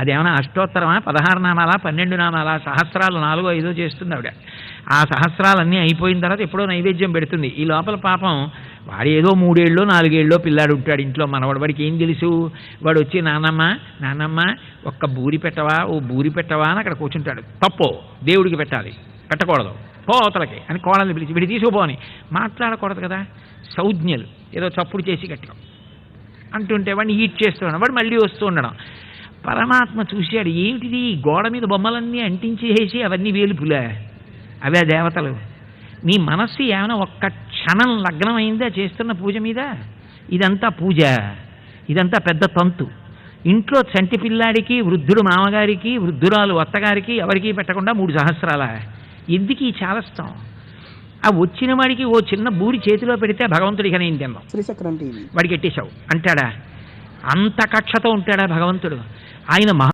అదేమన్నా అష్టోత్తరమా 16 నామాలా 12 నామాలా సహస్రాలు 4 5 చేస్తుంది ఆవిడ. ఆ సహస్రాలన్నీ అయిపోయిన తర్వాత ఎప్పుడో నైవేద్యం పెడుతుంది. ఈ లోపల పాపం వాడు ఏదో 3 ఏళ్ళో 4 ఏళ్ళో పిల్లాడు ఉంటాడు ఇంట్లో, మనవాడు. వాడికి ఏం తెలుసు? వాడు వచ్చి నాన్నమ్మ ఒక్క బూరి పెట్టవా, ఓ బూరి పెట్టవా అని అక్కడ కూర్చుంటాడు. తప్పో, దేవుడికి పెట్టాలి, పెట్టకూడదు, పోతలకి అని కోడల్ని పిలిచి వీడి తీసుకుపోని. మాట్లాడకూడదు కదా, సౌజ్ఞలు ఏదో చప్పుడు చేసి గట్టిగా అంటుంటే వాడిని ఈట్ చేస్తూ ఉండడం, వాడు మళ్ళీ వస్తూ ఉండడం. పరమాత్మ చూశాడు, ఏమిటిది గోడ మీద బొమ్మలన్నీ అంటించేసి అవన్నీ వేలుపులే, అవే దేవతలు. నీ మనస్సు ఏమైనా ఒక్క క్షణం లగ్నమైందా చేస్తున్న పూజ మీద? ఇదంతా పూజ, ఇదంతా పెద్ద తంతు. ఇంట్లో చంటి పిల్లాడికి, వృద్ధుడు మామగారికి, వృద్ధురాలు అత్తగారికి ఎవరికీ పెట్టకుండా 3 సహస్రాల. ఎందుకు ఈ చాలస్తాం? ఆ వచ్చిన వాడికి ఓ చిన్న బూరి చేతిలో పెడితే భగవంతుడికి నేను తిన్నాం, వాడికి ఎట్టేశావు అంటాడా? అంత కక్షతో ఉంటాడా భగవంతుడు? ఆయన